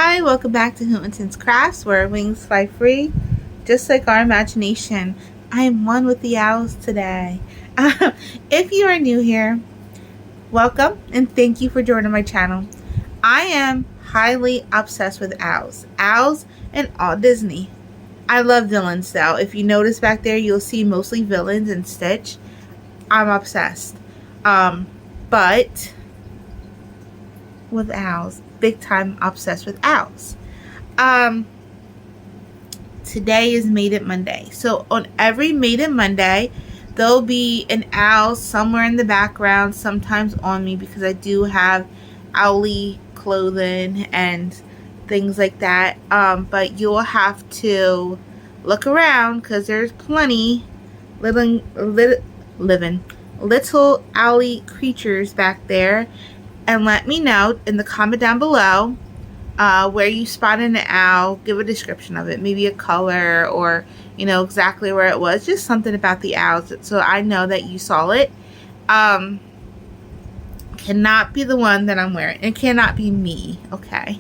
Hi, welcome back to Houghton's Crafts, where wings fly free, just like our imagination. I am one with the owls today. If you are new here, welcome and thank you for joining my channel. I am highly obsessed with owls and all Disney. I love villains though. If you notice back there, you'll see mostly villains and Stitch. I'm obsessed. But with owls, big time obsessed with owls. Today is Made It Monday, so on every Made It Monday there'll be an owl somewhere in the background, sometimes on me, because I do have owly clothing and things like that. But you'll have to look around because there's plenty little owly creatures back there, and let me know in the comment down below where you spotted an owl. Give a description of it, maybe a color, or you know exactly where it was, just something about the owls so I know that you saw it. Cannot be the one that I'm wearing. It cannot be me, okay?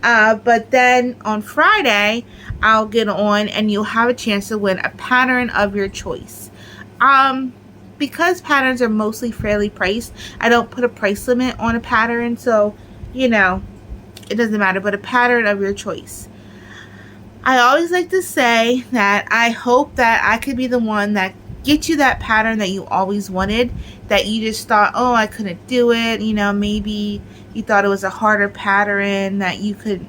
But then on Friday I'll get on and you'll have a chance to win a pattern of your choice. Because patterns are mostly fairly priced, I don't put a price limit on a pattern, so you know it doesn't matter, but a pattern of your choice. I always like to say that I hope that I could be the one that gets you that pattern that you always wanted, that you just thought, oh, I couldn't do it. You know, maybe you thought it was a harder pattern that you couldn't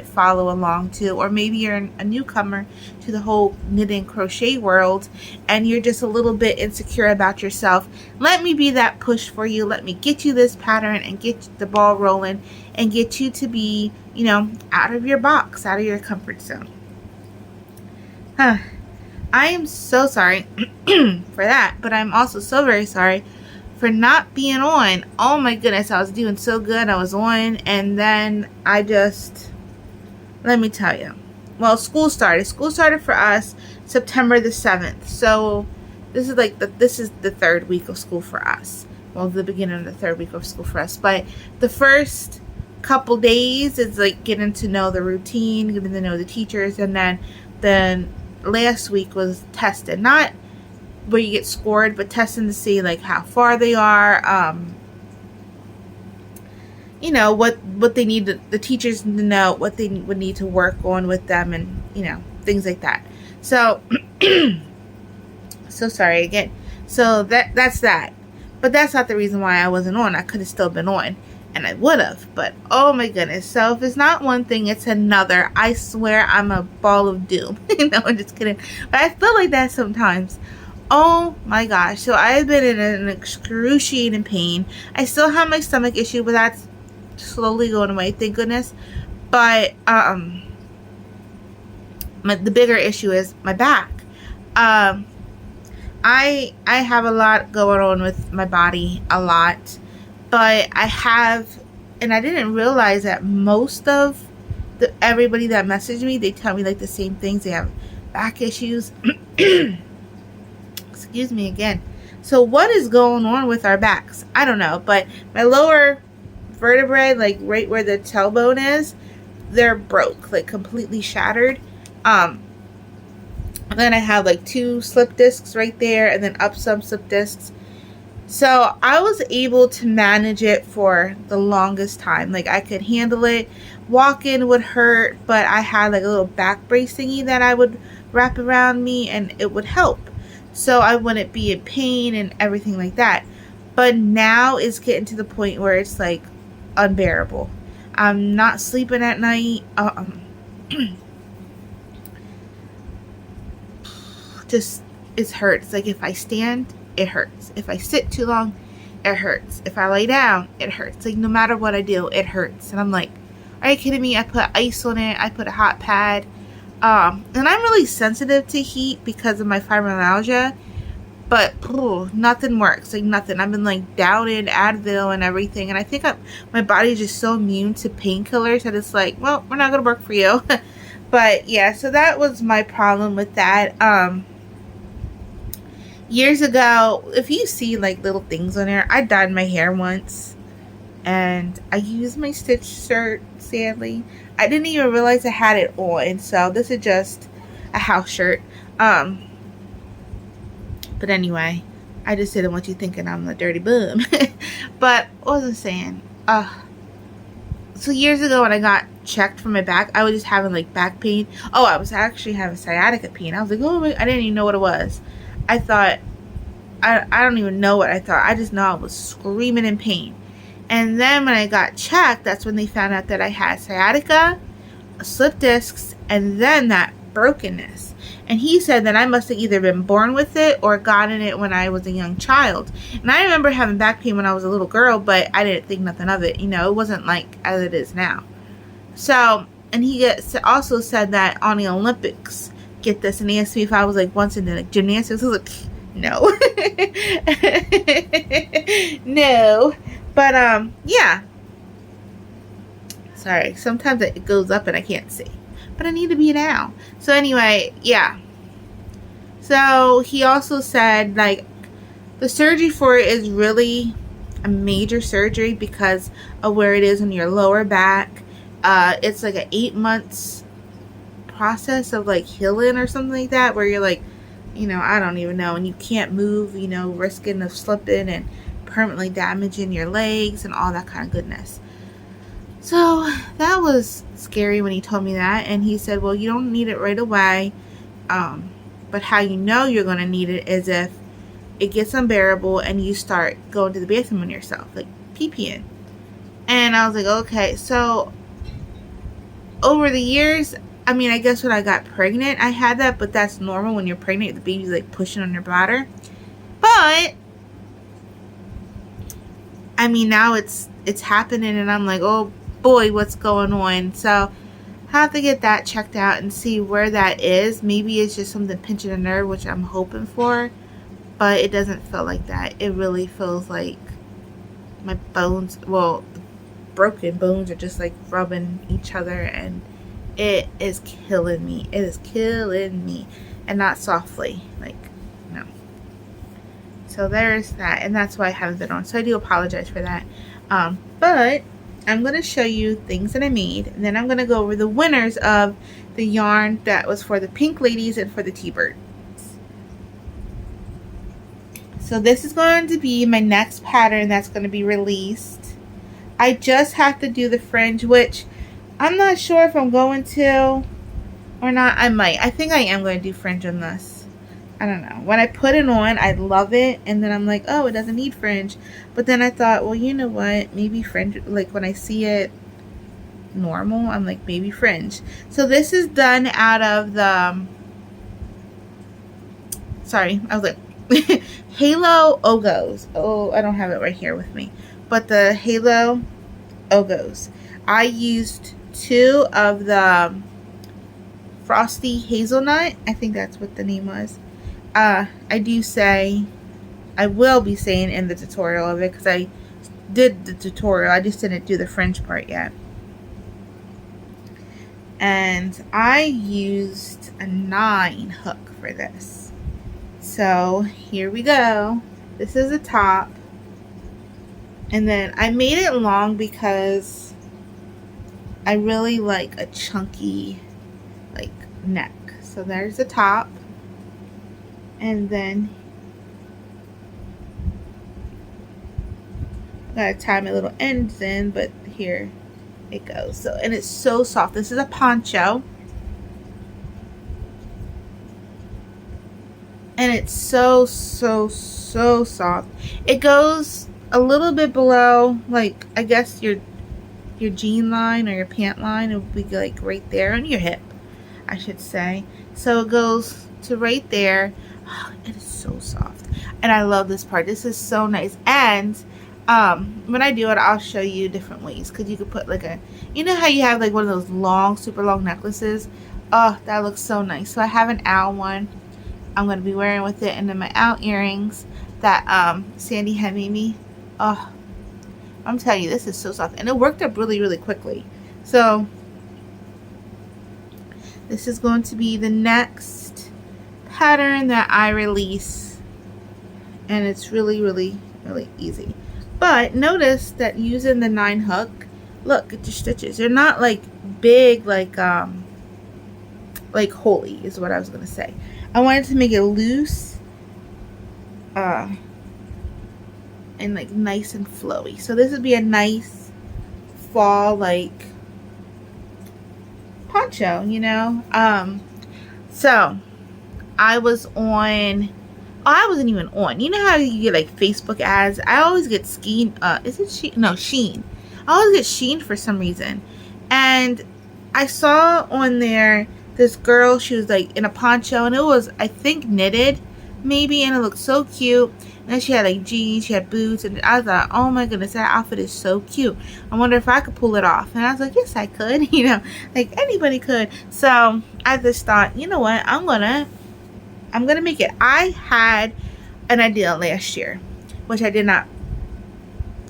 follow along to, or maybe you're a newcomer to the whole knitting crochet world and you're just a little bit insecure about yourself. Let me be that push for you. Let me get you this pattern and get the ball rolling and get you to be, you know, out of your box, out of your comfort zone. I am so sorry for that, but I'm also so very sorry for not being on. Oh my goodness, I was doing so good. I was on, and then I just, let me tell you. Well, school started. School started for us September the 7th. So this is like this is the third week of school for us. Well, the beginning of the third week of school for us. But the first couple days is like getting to know the routine, getting to know the teachers, and then last week was tested. Not where you get scored, but testing to see like how far they are, you know, what they need the teachers to know what they would need to work on with them, and you know, things like that. So so sorry again. So that's that, but that's not the reason why I wasn't on. I could have still been on and I would have, but oh my goodness. So if it's not one thing, it's another. I swear I'm a ball of doom. No, I'm just kidding, but I feel like that sometimes. Oh my gosh. So I've been in an excruciating pain. I still have my stomach issue, but that's slowly going away, thank goodness. But the bigger issue is my back. I have a lot going on with my body, a lot, but I have, and I didn't realize that most of everybody that messaged me, they tell me like the same things. They have back issues. Excuse me again. So what is going on with our backs? I don't know, but my lower vertebrae, like right where the tailbone is, they're broke, like completely shattered. And then I have like 2 slip discs right there, and then up some slip discs. So I was able to manage it for the longest time. Like I could handle it. Walking would hurt, but I had like a little back brace thingy that I would wrap around me and it would help. So I wouldn't be in pain and everything like that. But now it's getting to the point where it's like unbearable. I'm not sleeping at night. Just, it hurts. Like if I stand, it hurts. If I sit too long, it hurts. If I lay down, it hurts. Like no matter what I do, it hurts. And I'm like, are you kidding me? I put ice on it. I put a hot pad. And I'm really sensitive to heat because of my fibromyalgia, but nothing works. Like nothing. I've been like downing Advil and everything, and I think my body's just so immune to painkillers that it's like, well, we're not gonna work for you. But yeah, so that was my problem with that. Years ago, if you see like little things on there, I dyed my hair once, And I used my stitch shirt, sadly. I didn't even realize I had it on, so this is just a house shirt. But anyway, I just didn't want you thinking I'm a dirty bum. But what was I saying? So years ago when I got checked for my back, I was just having like back pain. Oh, I was actually having sciatica pain. I was like, oh, I didn't even know what it was. I thought, I don't even know what I thought. I just know I was screaming in pain. And then when I got checked, that's when they found out that I had sciatica, slip discs, and then that brokenness. And he said that I must have either been born with it or gotten it when I was a young child. And I remember having back pain when I was a little girl, but I didn't think nothing of it. You know, it wasn't like as it is now. So, and he also said that on the Olympics, get this, and he asked me if I was like once into like gymnastics. I was like, no. No. But, yeah. Sorry, sometimes it goes up and I can't see. But I need to be now. So anyway, yeah. So he also said, like, the surgery for it is really a major surgery because of where it is in your lower back. It's like an 8 months process of like healing or something like that, where you're like, you know, I don't even know, and you can't move, you know, risking of slipping and permanently damaging your legs and all that kind of goodness. So that was scary when he told me that, and he said, well, you don't need it right away, but how you know you're going to need it is if it gets unbearable and you start going to the bathroom on yourself, like pee-peeing. And I was like, okay. So over the years, I mean, I guess when I got pregnant, I had that, but that's normal when you're pregnant. The baby's like pushing on your bladder. But I mean, now it's happening, and I'm like, oh boy, what's going on? So I have to get that checked out and see where that is. Maybe it's just something pinching a nerve, which I'm hoping for, but it doesn't feel like that. It really feels like my bones, well, the broken bones are just like rubbing each other, and it is killing me. It is killing me, and not softly, like, no. So there's that, and that's why I haven't been on. So I do apologize for that. But I'm going to show you things that I made, and then I'm going to go over the winners of the yarn that was for the pink ladies and for the T-birds. So this is going to be my next pattern that's going to be released. I just have to do the fringe, which I'm not sure if I'm going to or not. I might. I think I am going to do fringe on this. I don't know. When I put it on, I love it. And then I'm like, oh, it doesn't need fringe. But then I thought, well, you know what? Maybe fringe, like when I see it normal, I'm like, maybe fringe. So this is done out of the, sorry, I was like, Halo Ogos. Oh, I don't have it right here with me. But the Halo Ogos. I used 2 of the Frosty Hazelnut. I think that's what the name was. I do say, I will be saying in the tutorial of it, because I did the tutorial, I just didn't do the fringe part yet. And I used a 9 hook for this. So here we go. This is the top. And then I made it long because I really like a chunky like neck. So there's the top. And then gotta tie my little ends in, but here it goes. So, and it's so soft. This is a poncho, and it's so soft. It goes a little bit below, like, I guess your jean line or your pant line. It would be like right there on your hip, I should say. So it goes to right there. Oh, it is so soft, and I love this part. This is so nice. And when I do it, I'll show you different ways, because you could put like a, you know how you have like one of those long, super long necklaces. Oh, that looks so nice. So I have an owl one I'm going to be wearing with it, and then my owl earrings that Sandy had made me. Oh, I'm telling you, this is so soft, and it worked up really quickly. So this is going to be the next pattern that I release, and it's really easy. But notice that using the 9 hook, look at your stitches. They're not like big, like holy is what I was gonna say. I wanted to make it loose, and like nice and flowy. So this would be a nice fall like poncho, you know. So I was on. Oh, I wasn't even on. You know how you get like Facebook ads? I always get Sheen. Is it Sheen? No, Sheen. I always get Sheen for some reason. And I saw on there this girl. She was like in a poncho, and it was, I think, knitted, maybe, and it looked so cute. And then she had like jeans, she had boots, and I thought, oh my goodness, that outfit is so cute. I wonder if I could pull it off. And I was like, yes, I could. You know, like anybody could. So I just thought, you know what? I'm gonna make it. I had an idea last year, which I did not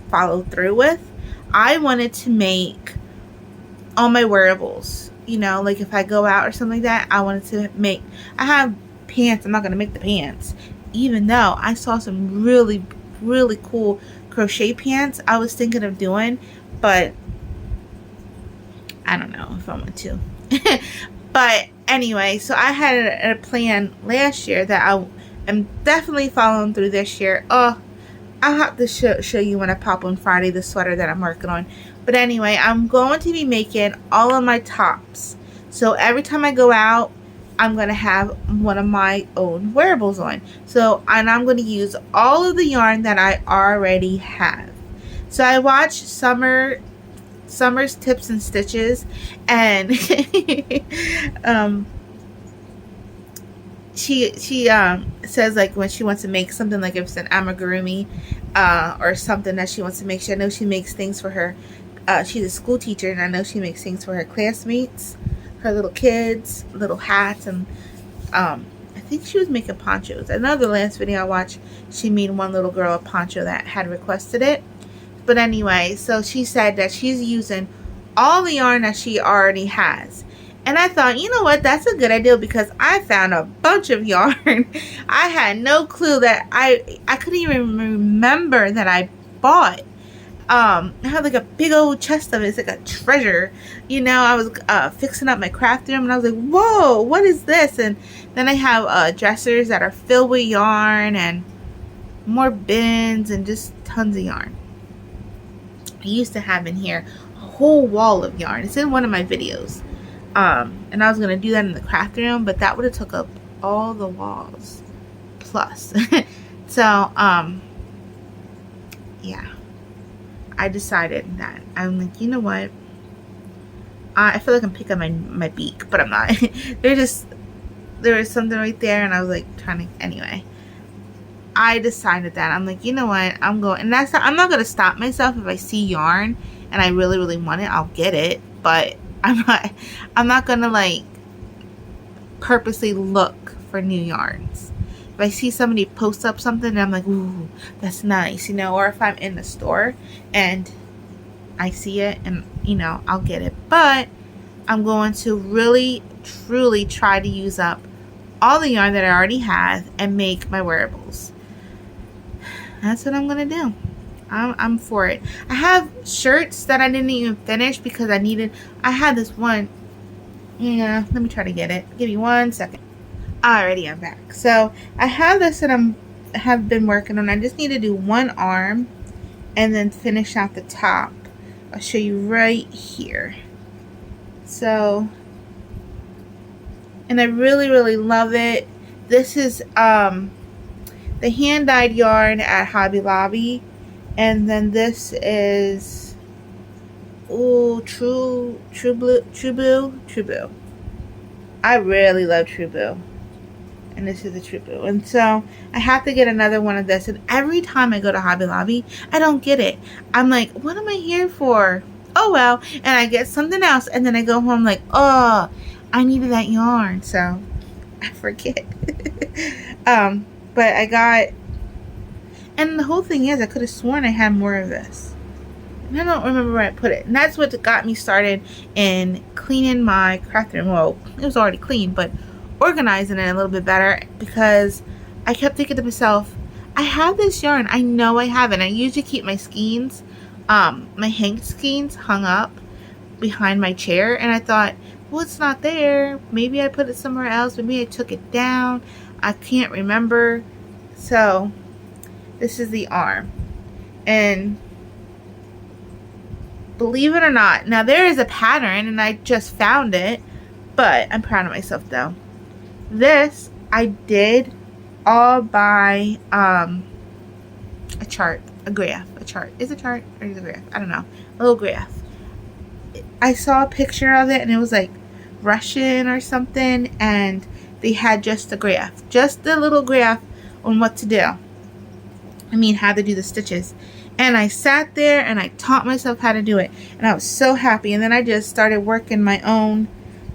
follow through with. I wanted to make all my wearables, you know, like if I go out or something like that, I wanted to make, I have pants. I'm not going to make the pants, even though I saw some really, really cool crochet pants I was thinking of doing, but I don't know if I want to. But anyway, so I had a plan last year that I am definitely following through this year. Oh, I'll have to show you when I pop on Friday the sweater that I'm working on. But anyway, I'm going to be making all of my tops. So every time I go out, I'm going to have one of my own wearables on. So, and I'm going to use all of the yarn that I already have. So I watched Summer's Tips and Stitches, and she says like when she wants to make something, like if it's an amigurumi or something that she wants to make. I know she makes things for her. She's a school teacher, and I know she makes things for her classmates, her little kids, little hats, and I think she was making ponchos. I know the last video I watched, she made one little girl a poncho that had requested it. But anyway, so she said that she's using all the yarn that she already has. And I thought, you know what, that's a good idea, because I found a bunch of yarn. I had no clue that I couldn't even remember that I bought. I had like a big old chest of it. It's like a treasure. You know, I was fixing up my craft room, and I was like, whoa, what is this? And then I have dressers that are filled with yarn, and more bins, and just tons of yarn. I used to have in here a whole wall of yarn. It's in one of my videos. And I was going to do that in the craft room, but that would have took up all the walls plus. So, yeah, I decided that I'm like, you know what? I feel like I'm picking my beak, but I'm not. There was something right there, and I was like trying to, anyway. I decided that I'm like, you know what, I'm going, and I'm not going to stop myself. If I see yarn and I really, really want it, I'll get it, but I'm not going to like purposely look for new yarns. If I see somebody post up something and I'm like, ooh, that's nice, you know, or if I'm in the store and I see it, and you know, I'll get it. But I'm going to really, truly try to use up all the yarn that I already have and make my wearables. That's what I'm gonna do. I'm for it. I have shirts that I didn't even finish because I had this one. Yeah, let me try to get it. Give me 1 second. Alrighty, I'm back. So I have this that I have been working on. I just need to do one arm and then finish out the top. I'll show you right here. So, and I really, really love it. This is the hand-dyed yarn at Hobby Lobby, and then this is True Blue. I really love True Blue, and this is a True Blue. And so I have to get another one of this, and every time I go to Hobby Lobby, I don't get it. I'm like, what am I here for? Oh well. And I get something else, and then I go home like, oh, I needed that yarn, so I forget. But I got, and the whole thing is, I could have sworn I had more of this, and I don't remember where I put it. And that's what got me started in cleaning my craft room. Well, it was already clean, but organizing it a little bit better, because I kept thinking to myself, I have this yarn. I know I have it. I usually keep my skeins, my hang skeins hung up behind my chair, and I thought, well, it's not there. Maybe I put it somewhere else. Maybe I took it down. I can't remember. So this is the arm, and believe it or not, now there is a pattern and I just found it, but I'm proud of myself though. This I did all by a chart, a graph, a chart. Is it a chart or is it a graph? I don't know. A little graph. I saw a picture of it and it was like Russian or something, and they had just the graph, just the little graph on what to do. I mean, how to do the stitches. And I sat there and I taught myself how to do it, and I was so happy. And then I just started working my own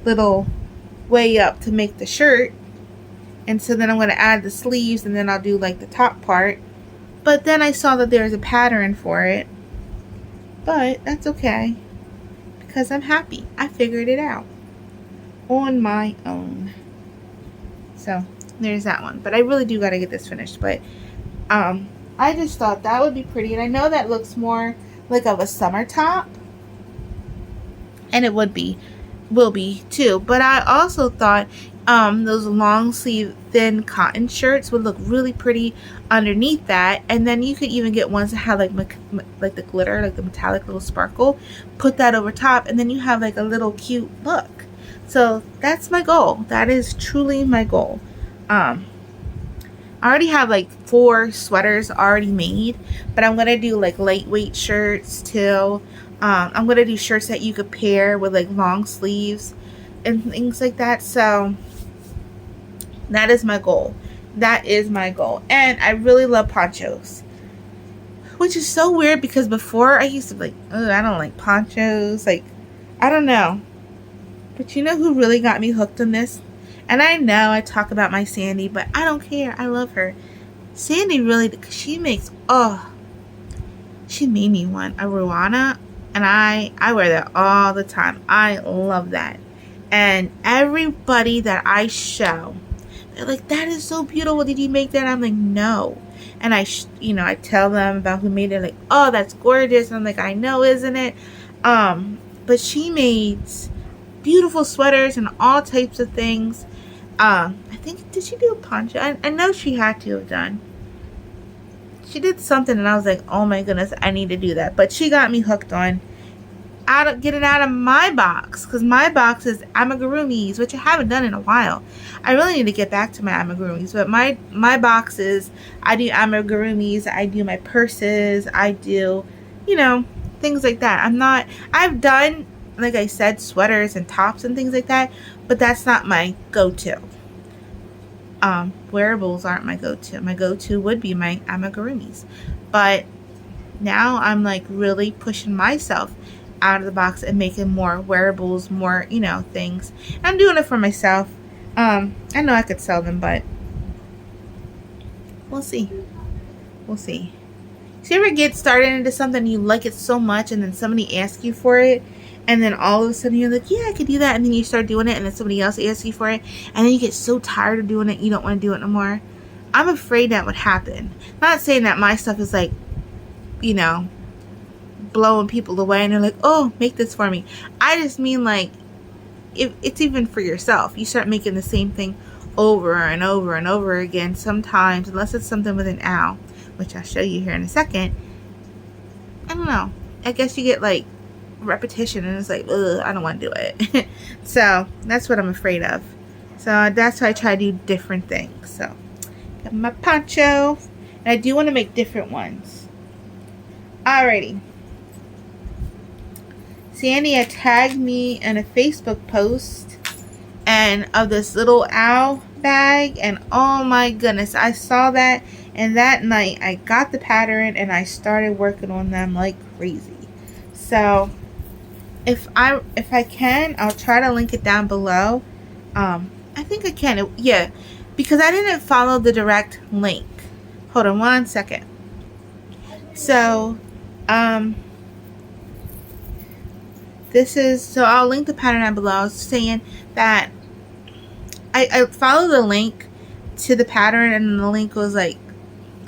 little way up to make the shirt. And so then I'm going to add the sleeves, and then I'll do like the top part. But then I saw that there's a pattern for it, but that's okay because I'm happy. I figured it out on my own. So there's that one. But I really do got to get this finished. But I just thought that would be pretty, and I know that looks more like of a summer top, and it will be too. But I also thought those long sleeve thin cotton shirts would look really pretty underneath that, and then you could even get ones that have like the glitter, like the metallic little sparkle. Put that over top, and then you have like a little cute look. So that's my goal. That is truly my goal. I already have like 4 sweaters already made, but I'm gonna do like lightweight shirts too. I'm gonna do shirts that you could pair with like long sleeves and things like that. So that is my goal. That is my goal. And I really love ponchos, which is so weird because before I used to be like, oh, I don't like ponchos. Like, I don't know. But you know who really got me hooked on this? And I know I talk about my Sandy, but I don't care. I love her. Sandy really, she makes, she made me one, a Ruana, and I wear that all the time. I love that. And everybody that I show, they're like, that is so beautiful. Did you make that? I'm like, no. And I tell them about who made it. Like, oh, that's gorgeous. And I'm like, I know, isn't it? But she made beautiful sweaters and all types of things. I think, did she do a poncho? I know she had to have done. She did something, and I was like, oh my goodness, I need to do that. But she got me hooked on get it out of my box, because my box is amigurumis, which I haven't done in a while. I really need to get back to my amigurumis, but my box is, I do amigurumis, I do my purses, I do, things like that. I've done, like I said, sweaters and tops and things like that, but that's not my go-to. Wearables aren't my go-to. My go-to would be my amigurumis. But now I'm like really pushing myself out of the box and making more wearables, more, things. And I'm doing it for myself. I know I could sell them, but we'll see. We'll see. So you ever get started into something, you like it so much, and then somebody asks you for it, and then all of a sudden you're like, yeah, I could do that, and then you start doing it, and then somebody else asks you for it, and then you get so tired of doing it, you don't want to do it no more. I'm afraid that would happen. Not saying that my stuff is like, blowing people away, and they're like, oh, make this for me. I just mean like, if it's even for yourself, you start making the same thing over and over and over again. Sometimes, unless it's something with an owl, which I'll show you here in a second, I don't know, I guess you get like repetition, and it's like, ugh, I don't want to do it. So that's what I'm afraid of. So that's why I try to do different things. So got my poncho, and I do want to make different ones. Alrighty. Sandy had tagged me in a Facebook post and of this little owl bag, and oh my goodness, I saw that, and that night I got the pattern and I started working on them like crazy. So if I can, I'll try to link it down below. I think I can, yeah, because I didn't follow the direct link. Hold on one second. So so I'll link the pattern down below. I was saying that I followed the link to the pattern, and the link was like,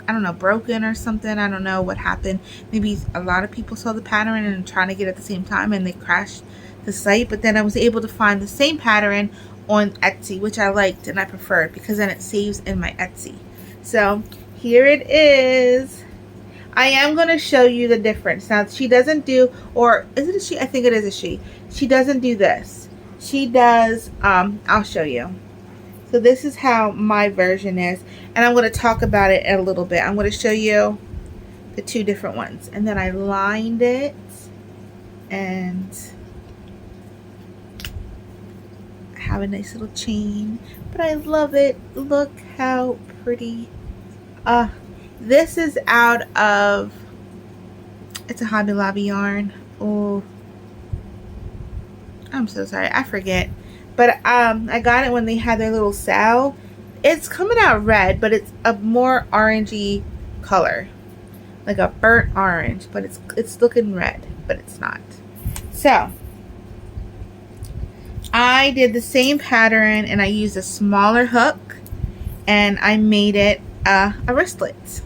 I don't know, broken or something. I don't know what happened. Maybe a lot of people saw the pattern and trying to get it at the same time and they crashed the site. But then I was able to find the same pattern on Etsy, which I liked and I preferred because then it saves in my Etsy. So here it is. I am going to show you the difference. Now she doesn't do, or is it a she? I think it is a she. She doesn't do this. She does, I'll show you. So this is how my version is, and I'm going to talk about it in a little bit. I'm going to show you the two different ones, and then I lined it, and I have a nice little chain, but I love it. Look how pretty. This is out of, it's a Hobby Lobby yarn. Oh, I'm so sorry, I forget. But I got it when they had their little sale. It's coming out red, but it's a more orangey color, like a burnt orange. But it's looking red, but it's not. So I did the same pattern, and I used a smaller hook, and I made it a wristlet.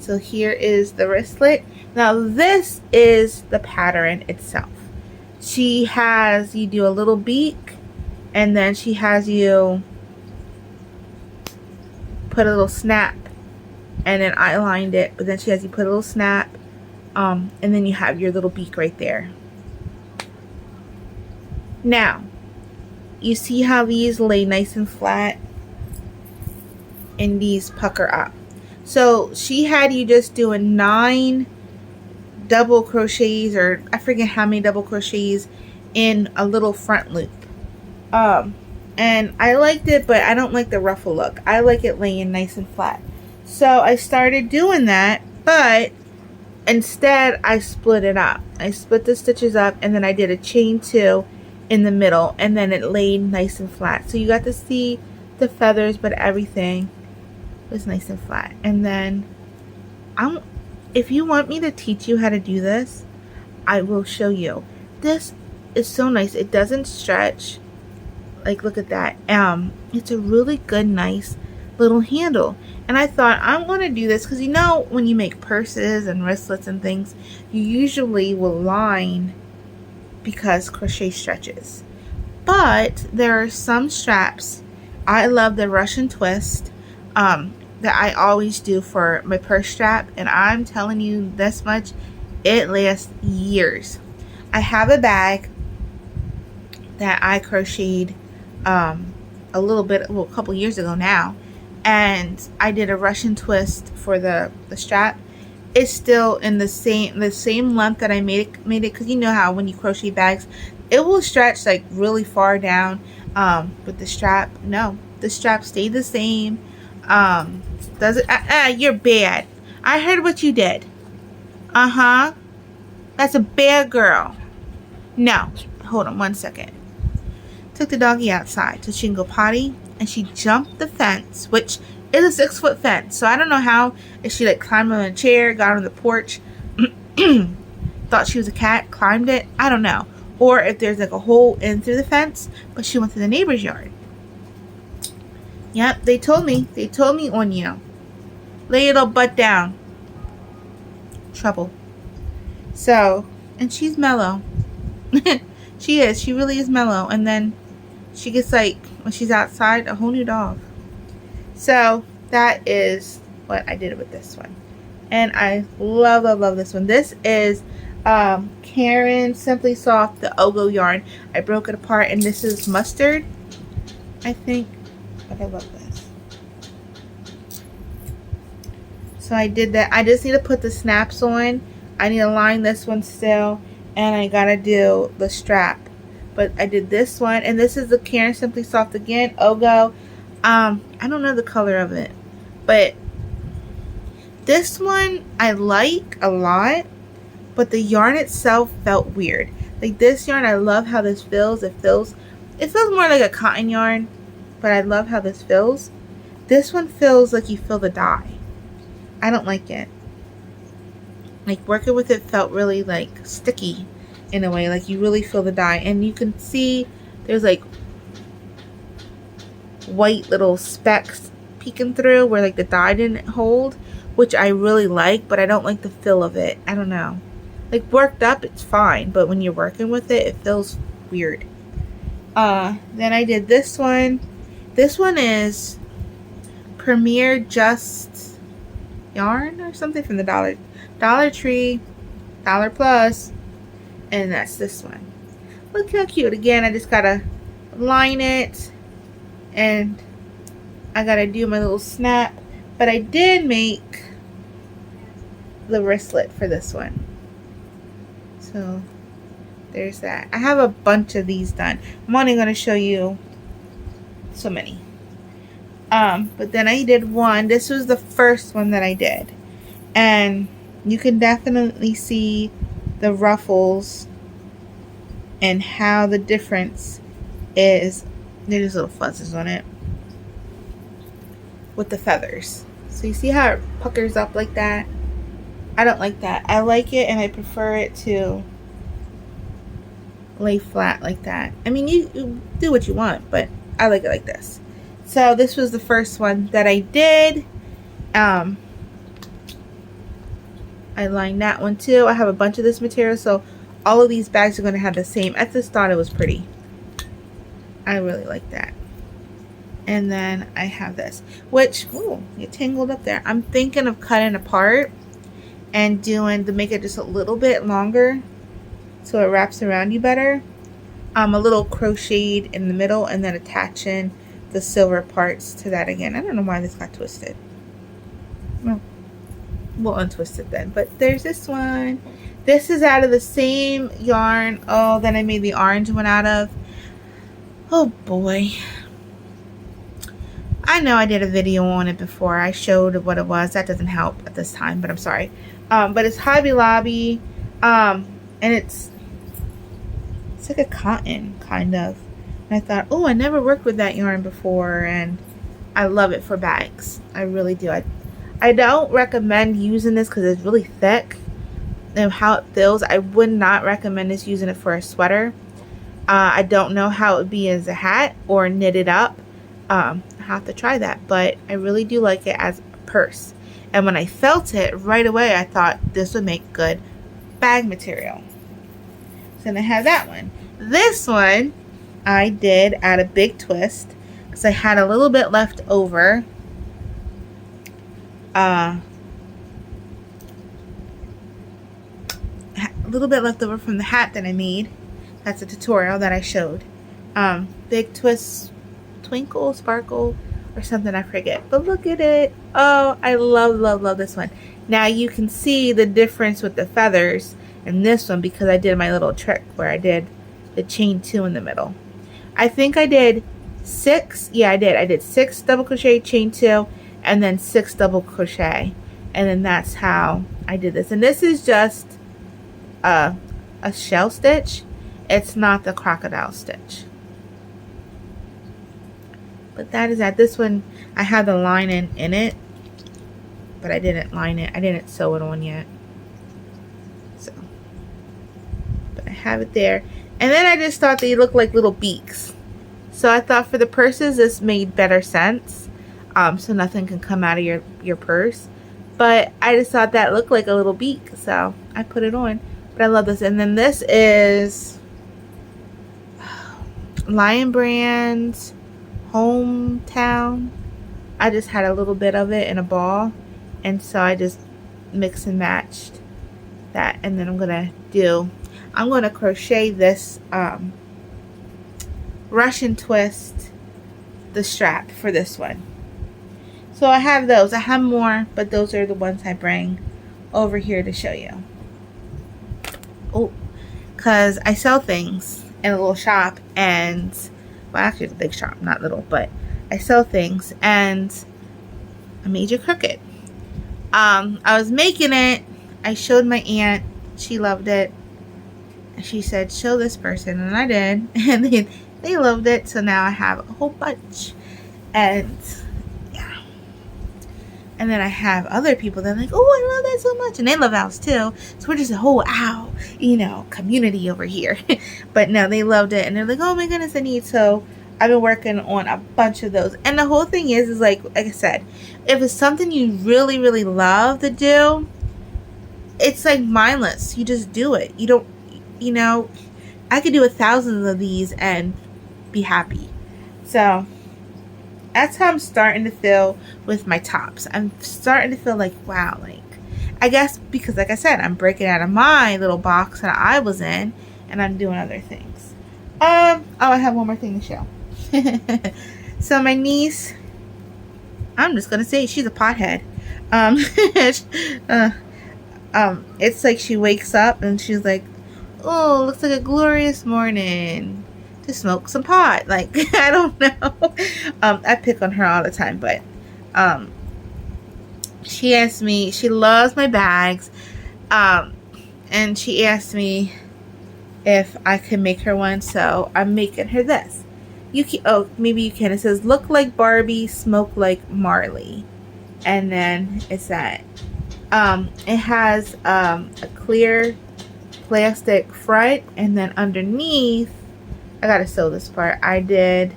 So here is the wristlet. Now this is the pattern itself. She has you do a little beak. And then she has you put a little snap, and then I lined it, but then she has you put a little snap, and then you have your little beak right there. Now, you see how these lay nice and flat, and these pucker up. So she had you just doing 9 double crochets, or I forget how many double crochets in a little front loop. And I liked it, but I don't like the ruffle look. I like it laying nice and flat. So I started doing that, but instead I split it up. I split the stitches up, and then I did a chain 2 in the middle, and then it laid nice and flat. So you got to see the feathers, but everything was nice and flat. And then if you want me to teach you how to do this, I will show you. This is so nice. It doesn't stretch. Like, look at that. It's a really good, nice little handle. And I thought, I'm going to do this because, you know, when you make purses and wristlets and things, you usually will line because crochet stretches. But there are some straps. I love the Russian twist that I always do for my purse strap. And I'm telling you this much, it lasts years. I have a bag that I crocheted a little bit, well, a couple years ago now, and I did a Russian twist for the strap. It's still in the same length that I made it because you know how when you crochet bags, it will stretch like really far down. With the strap, no, the strap stayed the same. Does it? You're bad. I heard what you did. That's a bad girl. No, hold on one second. Took the doggy outside so she can go potty, and she jumped the fence, which is a 6-foot fence. So I don't know how, if she like climbed on a chair, got on the porch, thought she was a cat, climbed it, I don't know. Or if there's like a hole in through the fence, but she went to the neighbor's yard. Yep, they told me on you. Lay your little butt down. Trouble. So, and she's mellow. She really is mellow. And then she gets like, when she's outside, a whole new dog. So that is what I did with this one. And I love this one. This is Karen Simply Soft, the Ogo yarn. I broke it apart, and this is mustard, I think. But I love this. So I did that. I just need to put the snaps on. I need to line this one still. And I gotta do the strap. But I did this one, and this is the Karen Simply Soft again, Ogo. I don't know the color of it, but this one I like a lot, but the yarn itself felt weird. Like this yarn, I love how this feels. It feels more like a cotton yarn, but I love how this feels. This one feels like you feel the dye. I don't like it. Like working with it felt really like sticky in a way, like you really feel the dye, and you can see there's like white little specks peeking through where like the dye didn't hold. which I really like, but I don't like the feel of it. I don't know. Like worked up, it's fine, but when you're working with it, it feels weird. Then I did this one. This one is Premier Just yarn or something from the Dollar Tree, Dollar Plus, and that's this one. Look how cute. Again, I just gotta line it, and I gotta do my little snap. But I did make the wristlet for this one. So there's that. I have a bunch of these done. I'm only going to show you so many. But then I did one. This was the first one that I did. And you can definitely see the ruffles and how the difference is. There's little fuzzes on it with the feathers. So you see how it puckers up like that? I don't like that. I like it, and I prefer it to lay flat like that. I mean, you do what you want, but I like it like this. So this was the first one that I did. I lined that one too. I have a bunch of this material, so all of these bags are going to have the same. I just thought it was pretty. I really like that. And then I have this, which, ooh, you tangled up there. I'm thinking of cutting apart and doing to make it just a little bit longer so it wraps around you better. A little crocheted in the middle and then attaching the silver parts to that again. I don't know why this got twisted. Well, we'll untwist it then. But there's this one. This is out of the same yarn, that I made the orange one out of. Oh boy. I know I did a video on it before. I showed what it was. That doesn't help at this time, but I'm sorry. But it's Hobby Lobby, and it's like a cotton, kind of. And I thought, oh, I never worked with that yarn before, and I love it for bags. I really do. I don't recommend using this because it's really thick and how it feels. I would not recommend this using it for a sweater. I don't know how it would be as a hat or knitted up. I have to try that, but I really do like it as a purse. And when I felt it right away, I thought this would make good bag material. So then I have that one. This one I did add a big twist because I had a little bit left over. A little bit left over from the hat that I made. That's a tutorial that I showed. Big twist, twinkle, sparkle, or something, I forget. But look at it. Oh, I love this one. Now you can see the difference with the feathers in this one because I did my little trick where I did the chain 2 in the middle. I think I did 6. Yeah, I did. I did 6 double crochet, chain 2, and then 6 double crochet. And then that's how I did this. And this is just a shell stitch. It's not the crocodile stitch. But that is that. This one, I have the lining in it, but I didn't line it. I didn't sew it on yet. So, but I have it there. And then I just thought they looked like little beaks. So I thought for the purses, this made better sense. So nothing can come out of your purse. But I just thought that looked like a little beak. So I put it on. But I love this. And then this is Lion Brand's Hometown. I just had a little bit of it in a ball, and so I just mix and matched that. And then I'm gonna crochet this Russian twist, the strap for this one. So I have those. I have more, but those are the ones I bring over here to show you. Oh, because I sell things in a little shop, and well, actually it's a big shop, not little, but I sell things, and I made you crooked. I was making it. I showed my aunt. She loved it. She said, show this person, and I did, and they loved it. So now I have a whole bunch, and yeah. And then I have other people that are like, oh, I love that so much, and they love owls too. So we're just a whole owl, community over here. But no, they loved it, and they're like, oh my goodness, I need. So I've been working on a bunch of those. And the whole thing is like I said, if it's something you really, really love to do, it's like mindless. You just do it. You don't, you know, I could do 1,000 of these and be happy. So that's how I'm starting to feel with my tops. I'm starting to feel like, wow, like, I guess because like I said, I'm breaking out of my little box that I was in and I'm doing other things. Oh, I have one more thing to show. So my niece, I'm just gonna say she's a pothead. It's like she wakes up and she's like, oh, looks like a glorious morning to smoke some pot. Like, I don't know. I pick on her all the time, but she asked me, she loves my bags, and she asked me if I could make her one, so I'm making her this. You can, oh, maybe you can. It says, look like Barbie, smoke like Marley. And then it's that. It has a clear plastic front, and then underneath, I gotta sew this part. I did,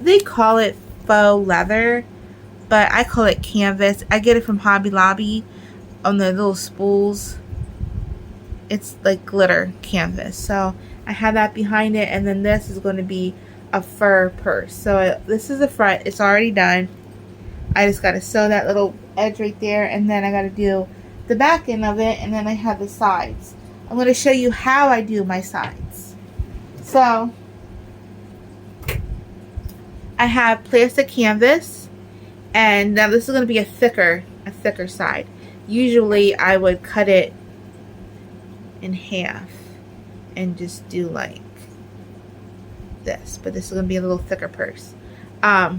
they call it faux leather, but I call it canvas. I get it from Hobby Lobby on the little spools. It's like glitter canvas. So I have that behind it, and then this is going to be a fur purse. So this is the front. It's already done. I just got to sew that little edge right there, and then I got to do the back end of it, and then I have the sides. I'm going to show you how I do my sides. So I have plastic canvas, and now this is going to be a thicker side. Usually I would cut it in half and just do like this, but this is going to be a little thicker purse. I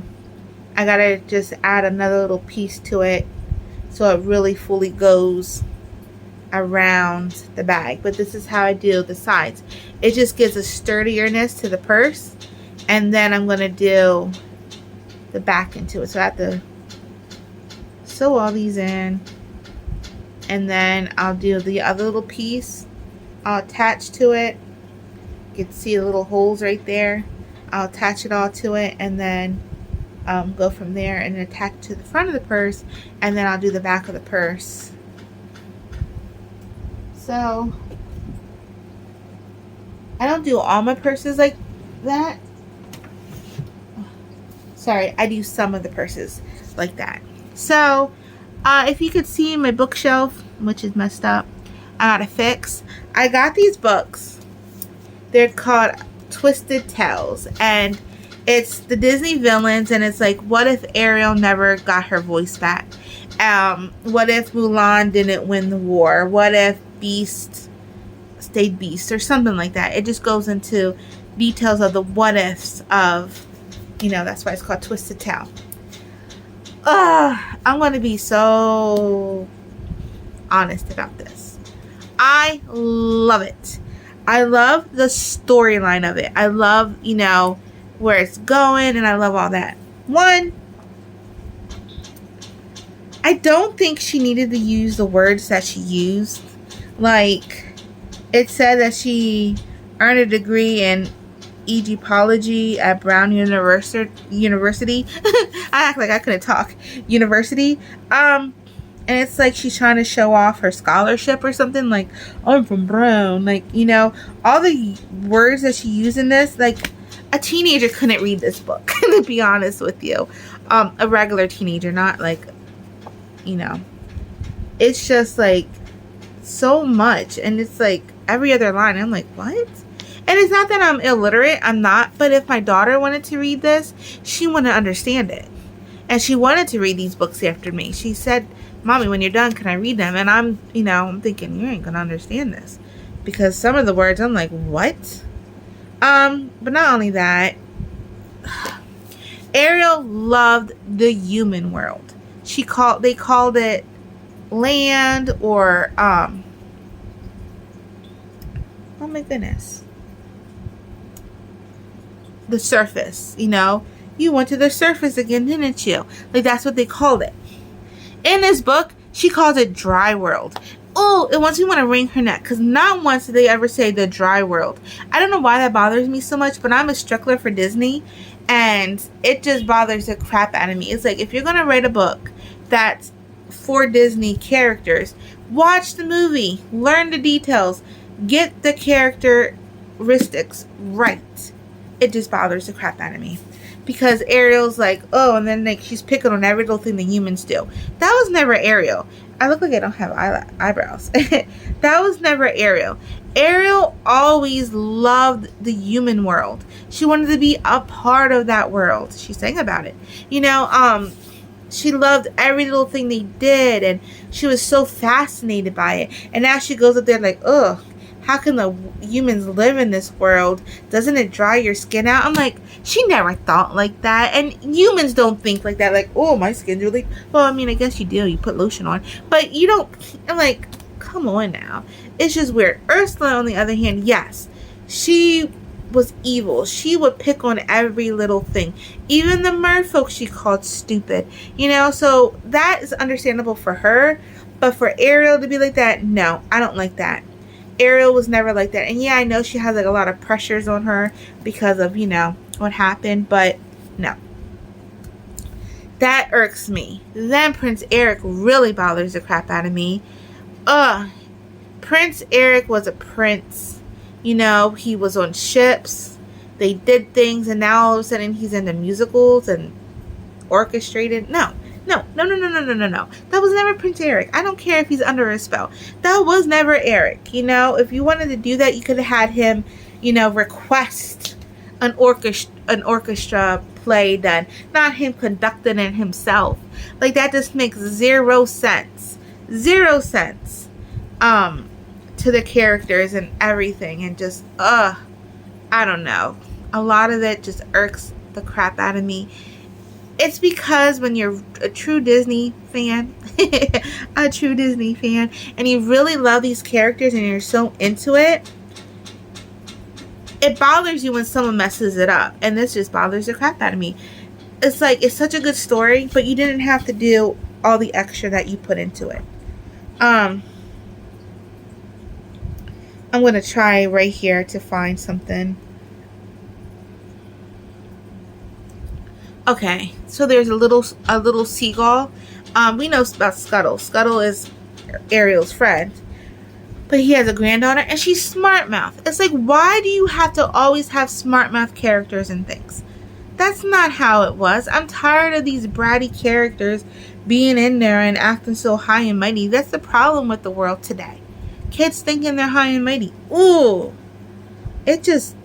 gotta just add another little piece to it so it really fully goes around the bag. But this is how I do the sides. It just gives a sturdiness to the purse, and then I'm going to do the back into it. So I have to sew all these in, and then I'll do the other little piece. I'll attach to it. You can see the little holes right there. I'll attach it all to it, and then go from there and attach to the front of the purse, and then I'll do the back of the purse. So I don't do all my purses like that. Sorry, I do some of the purses like that. So if you could see my bookshelf, which is messed up, I got to fix. I got these books. They're called Twisted Tales, and it's the Disney villains, and it's like, what if Ariel never got her voice back? What if Mulan didn't win the war? What if Beast stayed Beast, or something like that? It just goes into details of the what ifs of, you know, that's why it's called Twisted Tale. I'm going to be so honest about this. I love it. I love the storyline of it. I love, you know, where it's going, and I love all that. One, I don't think she needed to use the words that she used. Like, it said that she earned a degree in Egyptology at Brown University. I act like I couldn't talk. University. And it's like she's trying to show off her scholarship or something. Like, I'm from Brown. Like, you know, all the words that she used in this, like, a teenager couldn't read this book, to be honest with you. A regular teenager, not like, you know. It's just like so much, and it's like every other line. I'm like, what? And it's not that I'm illiterate. I'm not. But if my daughter wanted to read this, she wouldn't understand it. And she wanted to read these books after me. She said, Mommy, when you're done, can I read them? And I'm, you know, I'm thinking, you ain't going to understand this. Because some of the words, I'm like, what? But not only that, Ariel loved the human world. They called it land, or, oh my goodness, the surface, you know. You went to the surface again, didn't you? Like, that's what they called it. In this book, she calls it dry world. Oh, it wants me want to wring her neck, because not once did they ever say the dry world. I don't know why that bothers me so much, but I'm a stickler for Disney, and it just bothers the crap out of me. It's like, if you're going to write a book that's for Disney characters, watch the movie, learn the details, get the characteristics right. It just bothers the crap out of me. Because Ariel's like, oh, and then like she's picking on every little thing the humans do. That was never Ariel. I look like I don't have eyebrows. That was never Ariel. Ariel always loved the human world. She wanted to be a part of that world. She sang about it. You know, she loved every little thing they did, and she was so fascinated by it. And now she goes up there like, ugh, how can the humans live in this world? Doesn't it dry your skin out? I'm like, she never thought like that. And humans don't think like that. Like, oh, my skin's really... Well, I mean, I guess you do. You put lotion on. But you don't... I'm like, come on now. It's just weird. Ursula, on the other hand, yes. She was evil. She would pick on every little thing. Even the merfolk she called stupid. You know, so that is understandable for her. But for Ariel to be like that, no, I don't like that. Ariel was never like that. And yeah, I know she has like a lot of pressures on her because of, you know, what happened, but no. That irks me. Then Prince Eric really bothers the crap out of me. Prince Eric was a prince. You know, he was on ships. They did things, and now all of a sudden he's into musicals and orchestrated. No. That was never Prince Eric. I don't care if he's under a spell. That was never Eric. You know, if you wanted to do that, you could have had him, you know, request an orchestra play done, not him conducting it himself. Like, that just makes zero sense to the characters and everything. And just I don't know, a lot of it just irks the crap out of me. It's because when you're a true Disney fan, and you really love these characters and you're so into it, it bothers you when someone messes it up. And this just bothers the crap out of me. It's like, it's such a good story, but you didn't have to do all the extra that you put into it. I'm going to try right here to find something. Okay, so there's a little seagull. We know about Scuttle. Scuttle is Ariel's friend, but he has a granddaughter, and she's smart mouth. It's like, why do you have to always have smart mouth characters and things? That's not how it was. I'm tired of these bratty characters being in there and acting so high and mighty. That's the problem with the world today. Kids thinking they're high and mighty. Ooh, it just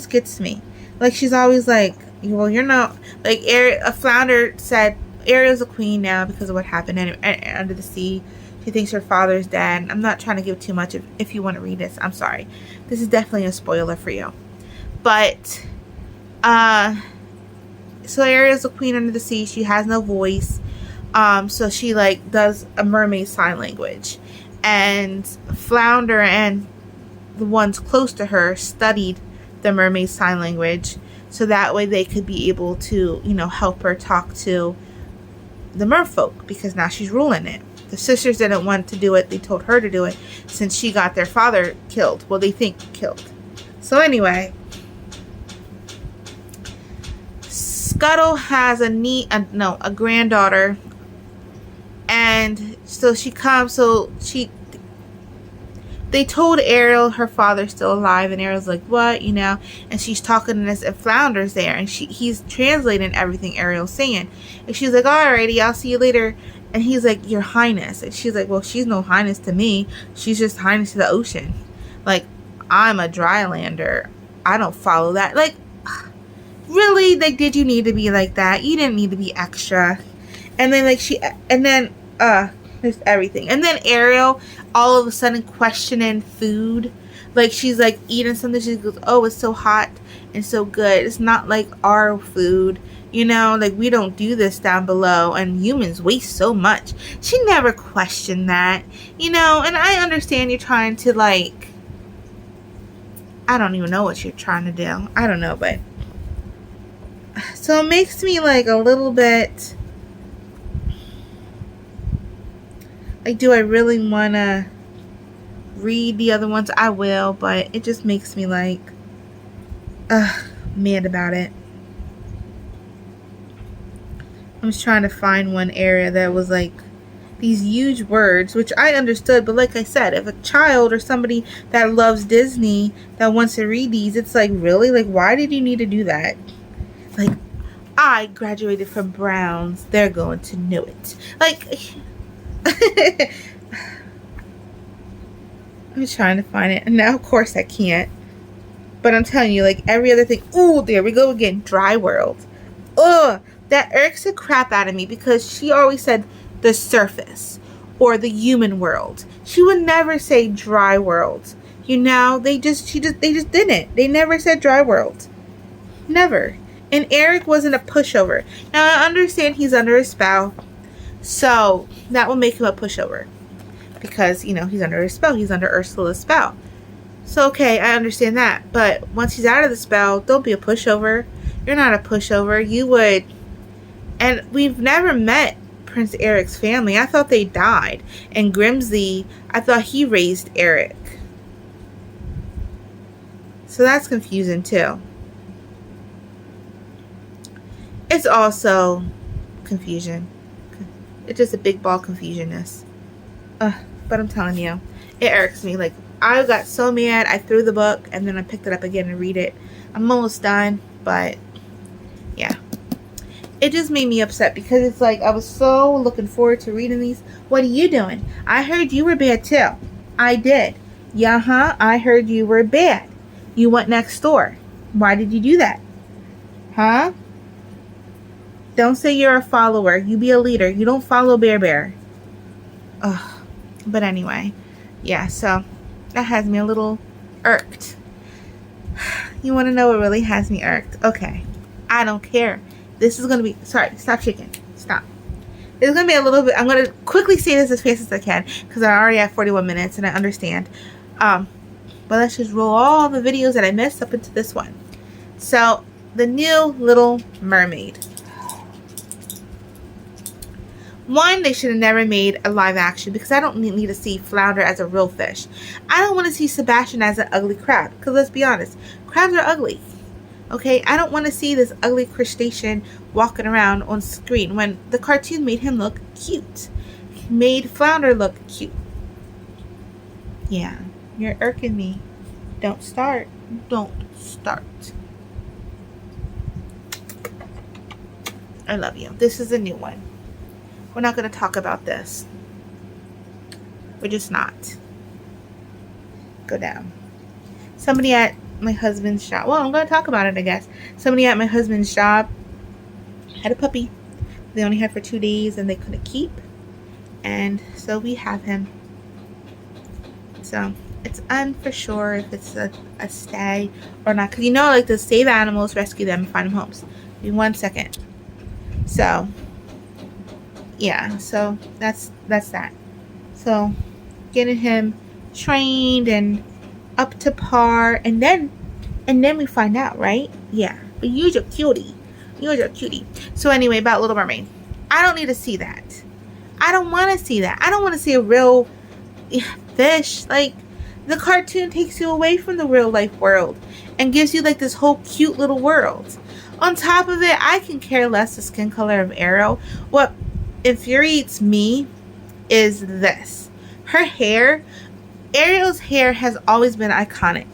gets me. Like, she's always like, well, you're not, like, a flounder said Ariel's a queen now because of what happened under the sea. She thinks her father's dead. I'm not trying to give too much if you want to read this. I'm sorry. This is definitely a spoiler for you. But, so Ariel's a queen under the sea. She has no voice. So she, like, does a mermaid sign language. And Flounder and the ones close to her studied the mermaid sign language, so that way they could be able to, you know, help her talk to the merfolk, because now she's ruling it. The sisters didn't want to do it. They told her to do it since she got their father killed. Well, they think killed. So anyway, Scuttle has a granddaughter, and so she comes, they told Ariel her father's still alive, and Ariel's like, what, you know, and she's talking to this, and Flounder's there, and he's translating everything Ariel's saying, and she's like, alrighty, I'll see you later, and he's like, your highness, and she's like, well, she's no highness to me, she's just highness to the ocean, like, I'm a drylander, I don't follow that, like, really, like, did you need to be like that? You didn't need to be extra. And then, like, there's everything. And then Ariel all of a sudden questioning food. Like, she's like eating something. She goes, oh, it's so hot and so good. It's not like our food. You know, like, we don't do this down below. And humans waste so much. She never questioned that. You know, and I understand you're trying to, like, I don't even know what you're trying to do. I don't know, but. So it makes me, like, a little bit. Like, do I really want to read the other ones? I will, but it just makes me like, mad about it. I'm just trying to find one area that was like these huge words, which I understood, but like I said, if a child or somebody that loves Disney that wants to read these, it's like, really? Like, why did you need to do that? Like, I graduated from Browns, they're going to know it. Like, I'm just trying to find it, and now of course I can't, but I'm telling you, like, every other thing. Ooh, there we go again. Dry World. Ugh, that irks the crap out of me, because she always said the surface or the human world. She would never say dry world. You know, they just didn't. They never said dry world. Never. And Eric wasn't a pushover. Now I understand he's under a spell, so that will make him a pushover, because, you know, he's under a spell. He's under Ursula's spell. So okay, I understand that. But once he's out of the spell, don't be a pushover. You're not a pushover. You would. And we've never met Prince Eric's family. I thought they died. And Grimsby, I thought he raised Eric. So that's confusing too. It's also confusion. It's just a big ball confusionness. But I'm telling you, it irks me. Like, I got so mad, I threw the book and then I picked it up again and read it. I'm almost done, but yeah. It just made me upset, because it's like, I was so looking forward to reading these. What are you doing? I heard you were bad too. I did. Yeah, I heard you were bad. You went next door. Why did you do that? Huh? Don't say you're a follower. You be a leader. You don't follow Bear. Ugh. But anyway, yeah, so that has me a little irked. You want to know what really has me irked? Okay. I don't care. This is going to be... Sorry, stop shaking. Stop. It's going to be a little bit... I'm going to quickly say this as fast as I can, because I already have 41 minutes and I understand. But let's just roll all the videos that I missed up into this one. So, the new Little Mermaid. One, they should have never made a live action, because I don't need to see Flounder as a real fish. I don't want to see Sebastian as an ugly crab, because let's be honest, crabs are ugly. Okay, I don't want to see this ugly crustacean walking around on screen when the cartoon made him look cute. Made Flounder look cute. Yeah, you're irking me. Don't start. Don't start. I love you. This is a new one. We're not going to talk about this. We're just not. Go down. Somebody at my husband's shop. Well, I'm going to talk about it, I guess. Somebody at my husband's shop had a puppy. They only had for 2 days and they couldn't keep. And so we have him. So it's for sure if it's a stay or not. Because you know, like, to save animals, rescue them, and find them homes. Give me 1 second. So yeah, so that's that. So getting him trained and up to par, and then we find out, right? Yeah, but you're a cutie. You're a cutie. So anyway, about Little Mermaid, I don't need to see that. I don't want to see that. I don't want to see a real fish. Like, the cartoon takes you away from the real life world and gives you like this whole cute little world. On top of it, I can care less the skin color of Ariel. What infuriates me is this. Her hair, Ariel's hair has always been iconic.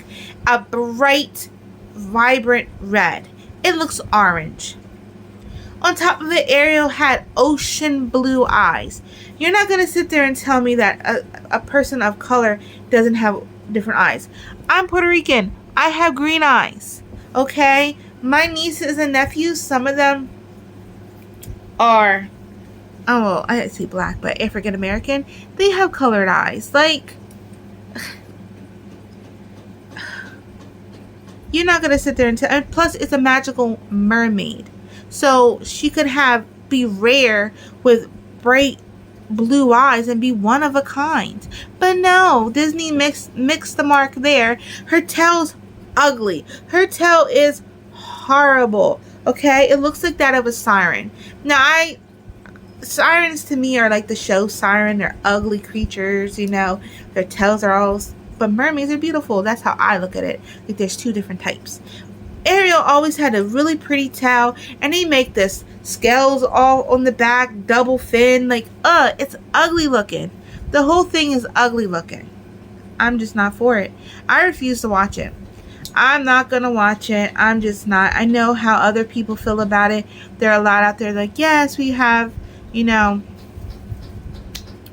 A bright, vibrant red. It looks orange. On top of it, Ariel had ocean blue eyes. You're not going to sit there and tell me that a person of color doesn't have different eyes. I'm Puerto Rican. I have green eyes. Okay? My nieces and nephews, some of them are, oh, I didn't say black, but African American. They have colored eyes. Like, you're not going to sit there and tell, and plus it's a magical mermaid. So she could be rare with bright blue eyes and be one of a kind. But no, Disney mixed the mark there. Her tail's ugly. Her tail is horrible. Okay, it looks like that of a siren. Now sirens to me are like the show Siren. They're ugly creatures, you know. Their tails are all... But mermaids are beautiful. That's how I look at it. Like there's two different types. Ariel always had a really pretty tail, and they make this scales all on the back, double fin. Like, it's ugly looking. The whole thing is ugly looking. I'm just not for it. I refuse to watch it. I'm not gonna watch it. I'm just not. I know how other people feel about it. There are a lot out there like, yes, we have, you know,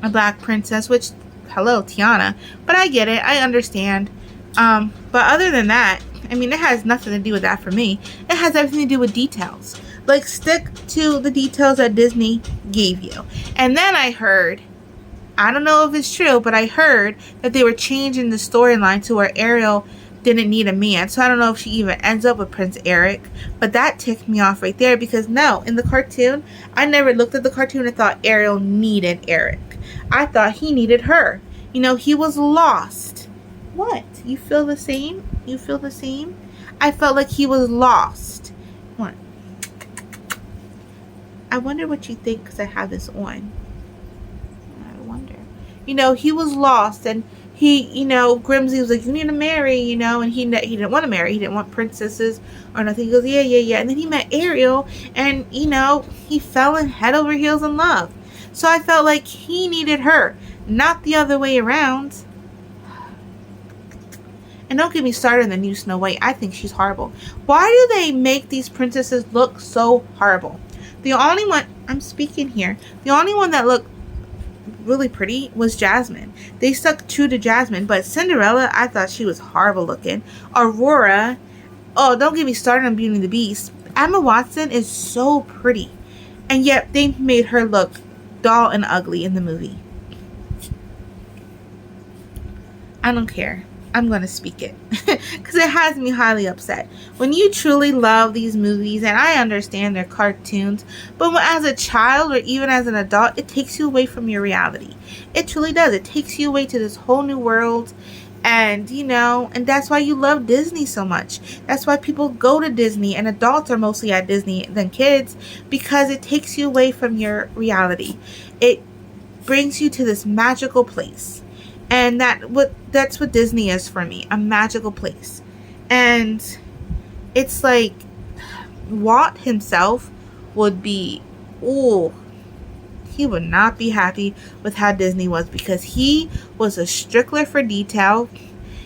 a black princess, which, hello, Tiana. But I get it. I understand. But other than that, I mean, it has nothing to do with that for me. It has everything to do with details. Like, stick to the details that Disney gave you. And then I heard, I don't know if it's true, but I heard that they were changing the storyline to where Ariel didn't need a man. So I don't know if she even ends up with Prince Eric. But that ticked me off right there, because no, in the cartoon, I never looked at the cartoon and thought Ariel needed Eric. I thought he needed her. You know, he was lost. What? You feel the same? You feel the same? I felt like he was lost. What? I wonder what you think because I have this on. I wonder. You know, he was lost, and he, you know, Grimsy was like, you need to marry, you know, and he didn't want to marry. He didn't want princesses or nothing. He goes, yeah. And then he met Ariel, and, you know, he fell in head over heels in love. So I felt like he needed her, not the other way around. And don't get me started on the new Snow White. I think she's horrible. Why do they make these princesses look so horrible? The only one, I'm speaking here, the only one that looked really pretty was Jasmine. They stuck true to Jasmine, but Cinderella, I thought she was horrible looking. Aurora, oh, don't get me started on Beauty and the Beast. Emma Watson is so pretty, and yet they made her look dull and ugly in the movie. I don't care. I'm going to speak it because it has me highly upset. When you truly love these movies, and I understand they're cartoons, but as a child or even as an adult, it takes you away from your reality. It truly does. It takes you away to this whole new world. And, you know, and that's why you love Disney so much. That's why people go to Disney, and adults are mostly at Disney than kids, because it takes you away from your reality. It brings you to this magical place. And that's what Disney is for me, a magical place. And it's like Walt himself would be, he would not be happy with how Disney was, because he was a stickler for detail.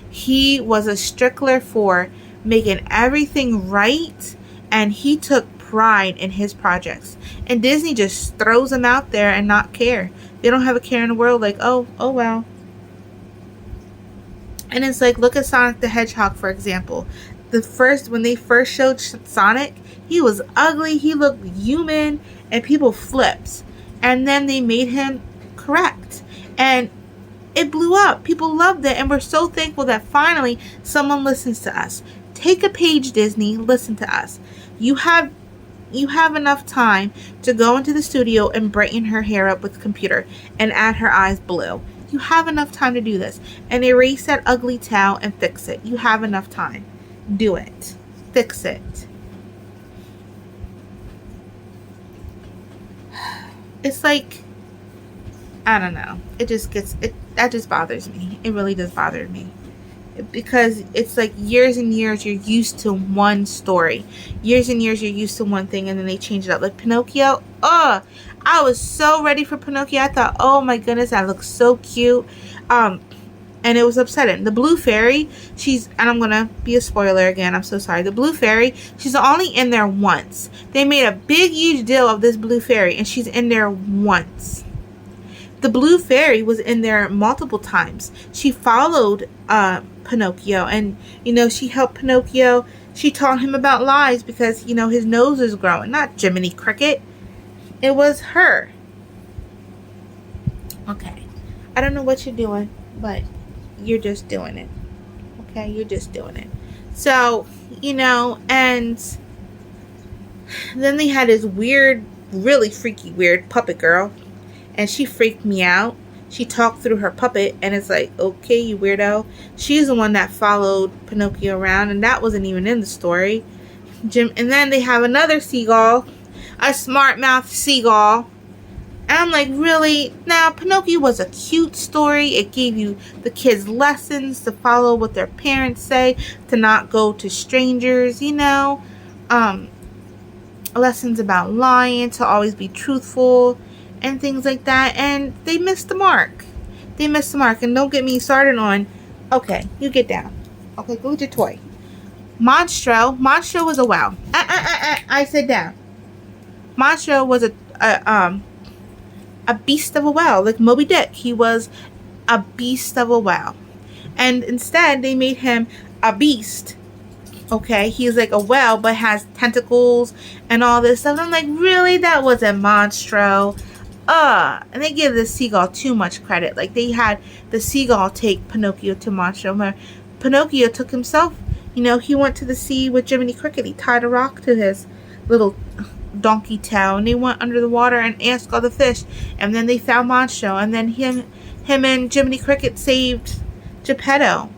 He was a stickler for making everything right, and he took pride in his projects. And Disney just throws them out there and not care. They don't have a care in the world, like, oh well. And it's like, look at Sonic the Hedgehog, for example. When they first showed Sonic, he was ugly, he looked human, and people flipped. And then they made him correct. And it blew up. People loved it, and we're so thankful that finally someone listens to us. Take a page, Disney, listen to us. You have enough time to go into the studio and brighten her hair up with the computer and add her eyes blue. You have enough time to do this, and erase that ugly tail and fix it. You have enough time. Do it. Fix it. It's like, I don't know. That just bothers me. It really does bother me. Because it's like years and years you're used to one story. Years and years you're used to one thing, and then they change it up. Like Pinocchio, I was so ready for Pinocchio. I thought, oh my goodness, that looks so cute. And it was upsetting. The Blue Fairy, and I'm going to be a spoiler again, I'm so sorry. The Blue Fairy, she's only in there once. They made a big, huge deal of this Blue Fairy, and she's in there once. The Blue Fairy was in there multiple times. She followed Pinocchio, and, you know, she helped Pinocchio. She taught him about lies because, you know, his nose is growing. Not Jiminy Cricket. It was her. Okay. I don't know what you're doing, but you're just doing it. Okay? You're just doing it. So, you know, and then they had this weird, really freaky, weird puppet girl. And she freaked me out. She talked through her puppet, and it's like, okay, you weirdo. She's the one that followed Pinocchio around, and that wasn't even in the story. And then they have another seagull, a smart mouth seagull, And I'm like, really? Now, Pinocchio was a cute story. It gave you the kids lessons to follow what their parents say, to not go to strangers, you know. Lessons about lying, to always be truthful, and things like that. And they missed the mark. They missed the mark. And don't get me started on, okay, you get down. Okay, go get your toy. Monstro was a wow. I said down. Monstro was a beast of a whale, like Moby Dick. He was a beast of a whale. And instead, they made him a beast. Okay, he's like a whale, but has tentacles and all this stuff. And I'm like, really? That wasn't Monstro. And they give the seagull too much credit. Like, they had the seagull take Pinocchio to Monstro. Pinocchio took himself. You know, he went to the sea with Jiminy Cricket. He tied a rock to his little donkey tail, and they went under the water and asked all the fish, and then they found Monstro, and then him and Jiminy Cricket saved Geppetto.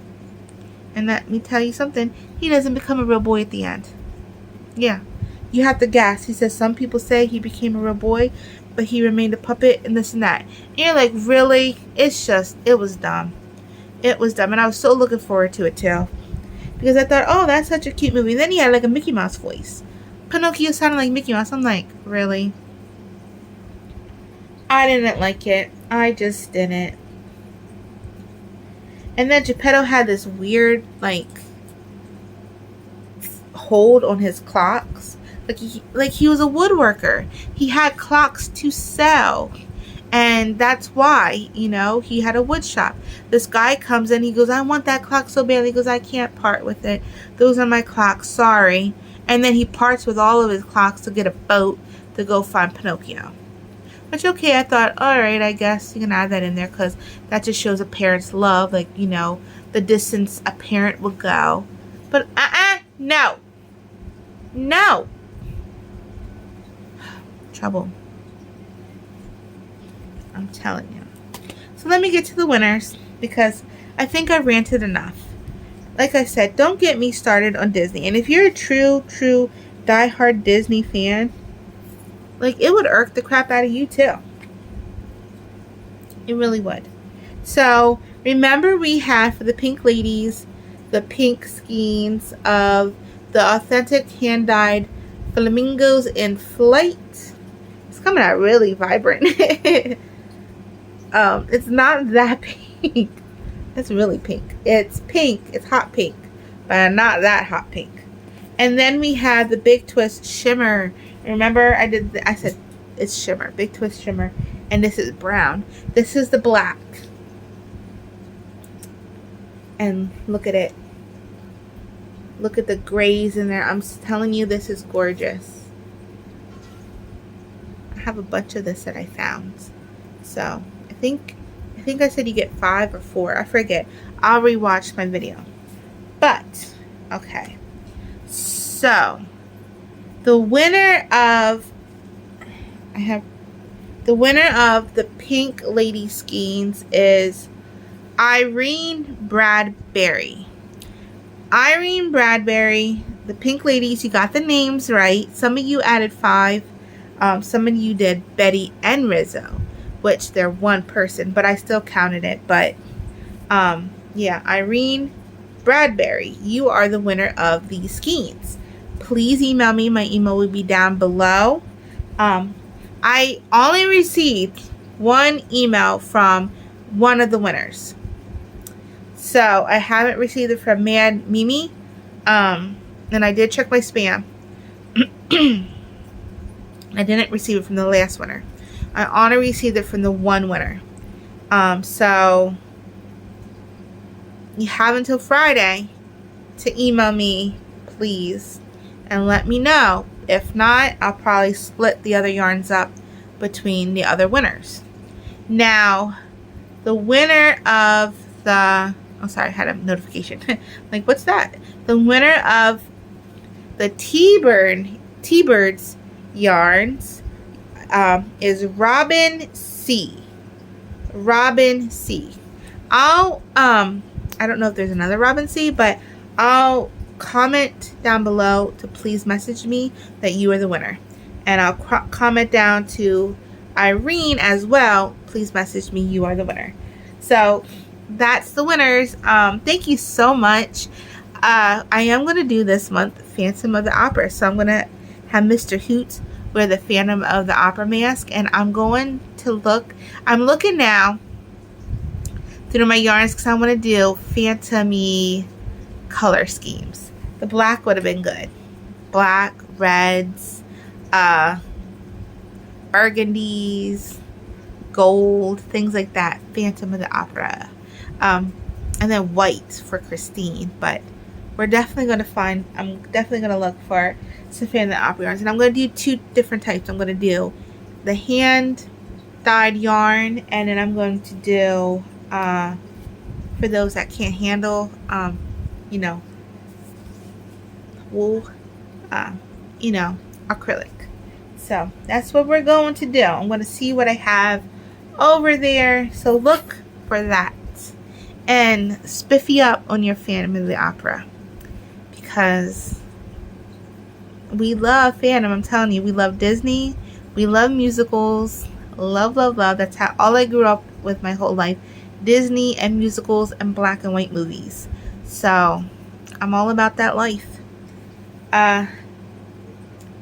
And let me tell you something, he doesn't become a real boy at the end. Yeah, you have to guess. He says some people say he became a real boy, but he remained a puppet and this and that. And you're like, really? It was dumb. It was dumb, and I was so looking forward to it too, because I thought, oh, that's such a cute movie. And then he had like a Mickey Mouse voice. Pinocchio sounded like Mickey Mouse. I'm like, really? I didn't like it. I just didn't. And then Geppetto had this weird, like, hold on his clocks. Like he was a woodworker. He had clocks to sell. And that's why, you know, he had a wood shop. This guy comes in, he goes, I want that clock so badly. He goes, I can't part with it. Those are my clocks, sorry. And then he parts with all of his clocks to get a boat to go find Pinocchio. Which, okay, I thought, alright, I guess you can add that in there, because that just shows a parent's love. Like, you know, the distance a parent will go. But, no. No. Trouble. I'm telling you. So let me get to the winners, because I think I ranted enough. Like I said, don't get me started on Disney. And if you're a true diehard Disney fan, like, it would irk the crap out of you too. It really would. So remember, we had for the pink ladies the pink skeins of the authentic hand-dyed flamingos in flight. It's coming out really vibrant. It's not that pink. It's really pink. It's pink. It's hot pink, but not that hot pink. And then we have the Big Twist Shimmer. Remember, I said it's shimmer, Big Twist Shimmer, and this is brown. This is the black. And look at it. Look at the grays in there. I'm telling you, this is gorgeous. I have a bunch of this that I found. So I think I said you get 5 or 4. I forget. I'll rewatch my video. But okay. So the winner of the pink lady skeins is Irene Bradberry. Irene Bradberry, the pink ladies, you got the names right. Some of you added 5. Some of you did Betty and Rizzo, which they're one person, but I still counted it. But yeah, Irene Bradberry, you are the winner of these skeins. Please email me. My email will be down below. I only received one email from one of the winners. So I haven't received it from Mad Mimi. And I did check my spam. I didn't receive it from the last winner. I only received it from the one winner. So you have until Friday to email me, please, and let me know. If not, I'll probably split the other yarns up between the other winners. Now, the winner of the... Oh, sorry, I had a notification. Like, what's that? The winner of the T-Birds yarns is Robin C. Robin C. I don't know if there's another Robin C, but I'll comment down below to please message me that you are the winner. And I'll comment down to Irene as well, please message me. You are the winner. So that's the winners. Thank you so much. I am going to do this month Phantom of the Opera. So I'm going to have Mr. Hoot wear the Phantom of the Opera mask. And I'm going to look. I'm looking now through my yarns because I want to do phantom-y color schemes. The black would have been good. Black, reds, burgundies, gold, things like that. Phantom of the Opera. And then white for Christine. But we're definitely going to find, I'm definitely going to look for some Phantom of the Opera yarns. And I'm going to do 2 different types. I'm going to do the hand dyed yarn, and then I'm going to do, for those that can't handle, you know, wool, you know, acrylic. So that's what we're going to do. I'm going to see what I have over there. So look for that. And spiffy up on your Phantom of the Opera. Because we love Phantom. I'm telling you, we love Disney. We love musicals. Love, love, love. That's how all I grew up with my whole life. Disney and musicals and black and white movies. So I'm all about that life.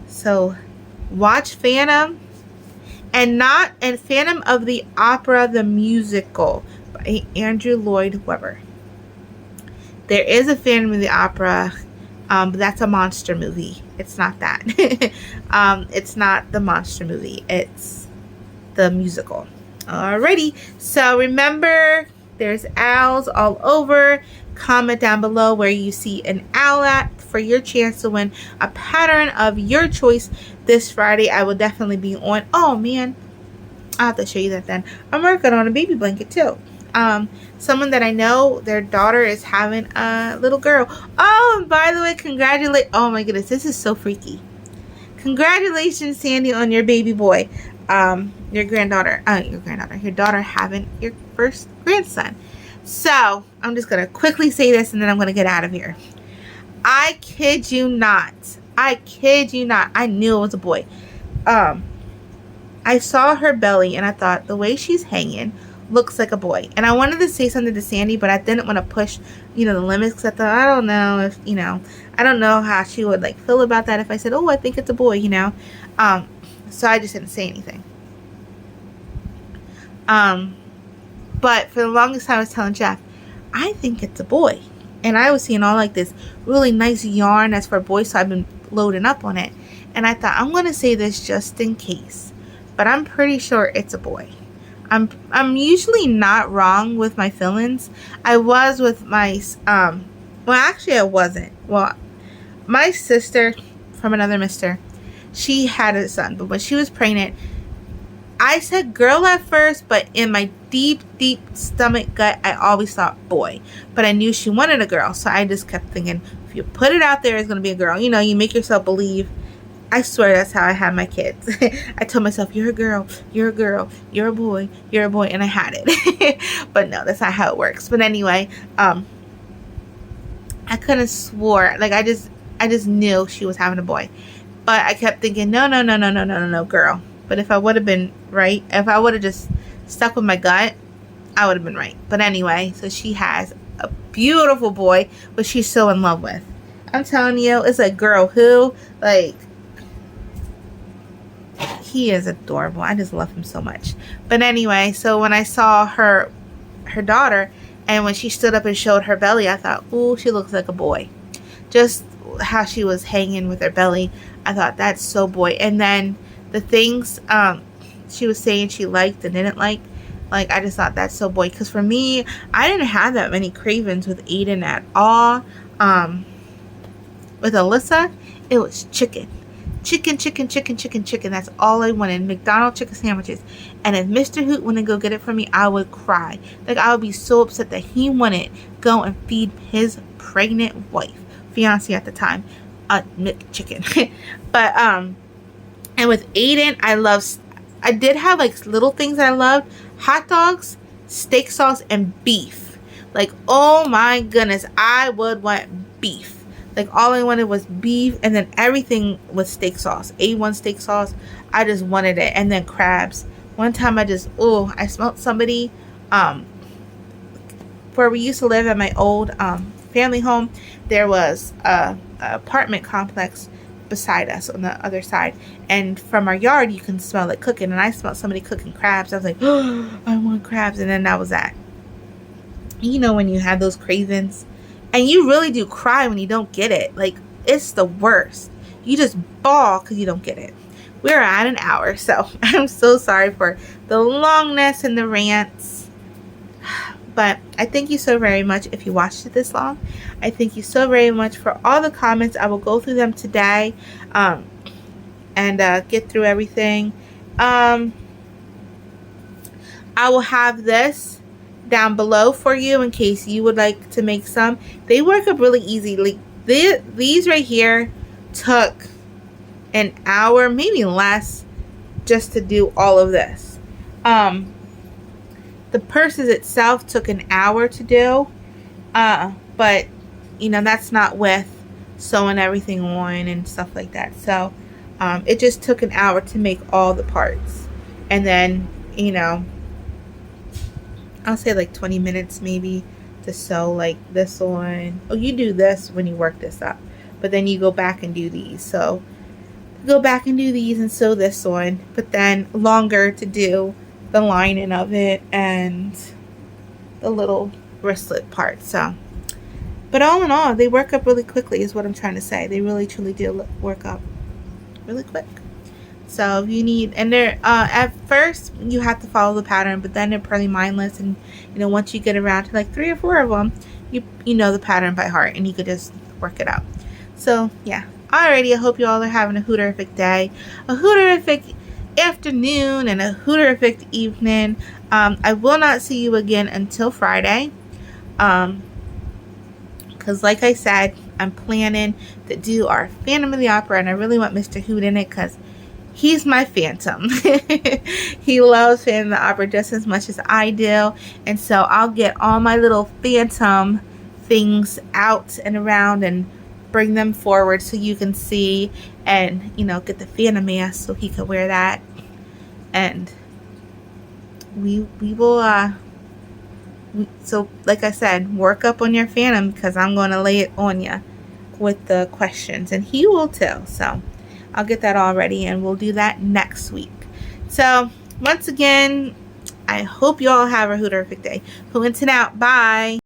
So watch Phantom and Phantom of the Opera the musical by Andrew Lloyd Webber. There is a Phantom of the Opera, but that's a monster movie. It's not that. It's not the monster movie. It's the musical. Alrighty. So remember, there's owls all over. Comment down below where you see an owl at for your chance to win a pattern of your choice this Friday. I will definitely be on. Oh man, I'll have to show you that then. I'm working on a baby blanket too. Someone that I know, their daughter is having a little girl. Oh, and by the way, congratulate. Oh my goodness, this is so freaky. Congratulations, Sandy, on your baby boy. Your daughter having your first grandson. So I'm just gonna quickly say this and then I'm gonna get out of here. I kid you not. I knew it was a boy. I saw her belly and I thought the way she's hanging looks like a boy. And I wanted to say something to Sandy, but I didn't want to push, you know, the limits, because I thought, I don't know if, you know, I don't know how she would like feel about that if I said, oh, I think it's a boy, you know. So I just didn't say anything. But for the longest time I was telling Jeff, I think it's a boy. And I was seeing all like this really nice yarn that's for boys, so I've been loading up on it. And I thought, I'm going to say this just in case. But I'm pretty sure it's a boy. I'm usually not wrong with my feelings. I was with my, well, actually I wasn't. Well, my sister from another mister, she had a son. But when she was pregnant, I said girl at first, but in my deep stomach gut, I always thought boy. But I knew she wanted a girl, so I just kept thinking, if you put it out there, it's going to be a girl. You know, you make yourself believe. I swear that's how I had my kids. I told myself, you're a girl, you're a girl, you're a boy, and I had it. But no, that's not how it works. But anyway, I could have swore, like I just knew she was having a boy. But I kept thinking, no, girl. But if I would have been right, if I would have just stuck with my gut, I would have been right. But anyway, so she has a beautiful boy, which she's so in love with. I'm telling you, it's a girl who, like, he is adorable. I just love him so much. But anyway, so when I saw her daughter, and when she stood up and showed her belly, I thought, ooh, she looks like a boy. Just how she was hanging with her belly, I thought, that's so boy. And then the things she was saying she liked and didn't like, I just thought, that's so boy. Because for me, I didn't have that many cravings with Aiden at all. With Alyssa, it was chicken. Chicken. That's all I wanted. McDonald's chicken sandwiches. And if Mr. Hoot wouldn't go get it for me, I would cry. Like, I would be so upset that he wouldn't go and feed his pregnant wife, fiance at the time, McChicken. But and with Aiden, I did have like little things that I loved: hot dogs, steak sauce, and beef. Like, oh my goodness, I would want beef. Like, all I wanted was beef, and then everything was steak sauce. A1 steak sauce. I just wanted it. And then crabs. One time I smelled somebody, where we used to live at my old family home. There was a apartment complex beside us on the other side, and from our yard you can smell it cooking, and I smelled somebody cooking crabs. I was like, oh, I want crabs. And then that was that. You know, when you have those cravings and you really do cry when you don't get it, like, it's the worst. You just bawl because you don't get it. We're at an hour, so I'm so sorry for the longness and the rants. But I thank you so very much if you watched it this long. I thank you so very much for all the comments. I will go through them today and get through everything. I will have this down below for you in case you would like to make some. They work up really easy. Like these right here took an hour, maybe less, just to do all of this. The purses itself took an hour to do, but you know, that's not with sewing everything on and stuff like that. So it just took an hour to make all the parts, and then, you know, I'll say like 20 minutes maybe to sew like this on. Oh, you do this when you work this up, but then you go back and do these. So go back and do these and sew this on, but then longer to do the lining of it and the little wristlet part. So, but all in all, they work up really quickly is what I'm trying to say. They really truly do work up really quick. So if you need, and they're at first you have to follow the pattern, but then they're pretty mindless, and you know, once you get around to like 3 or 4 of them, you know the pattern by heart, and you could just work it out. So yeah, alrighty, I hope you all are having a hooterific day, a hooterific afternoon, and a hooterific evening. I will not see you again until Friday, because like I said, I'm planning to do our Phantom of the Opera, and I really want Mr. Hoot in it because he's my Phantom. He loves Phantom of the Opera just as much as I do, and so I'll get all my little Phantom things out and around and bring them forward so you can see, and you know, get the Phantom mask so he could wear that, and we will so like I said, work up on your Phantom, because I'm going to lay it on you with the questions, and he will too. So I'll get that all ready, and we'll do that next week. So once again, I hope you all have a hooterific day. Hootin' out. Bye.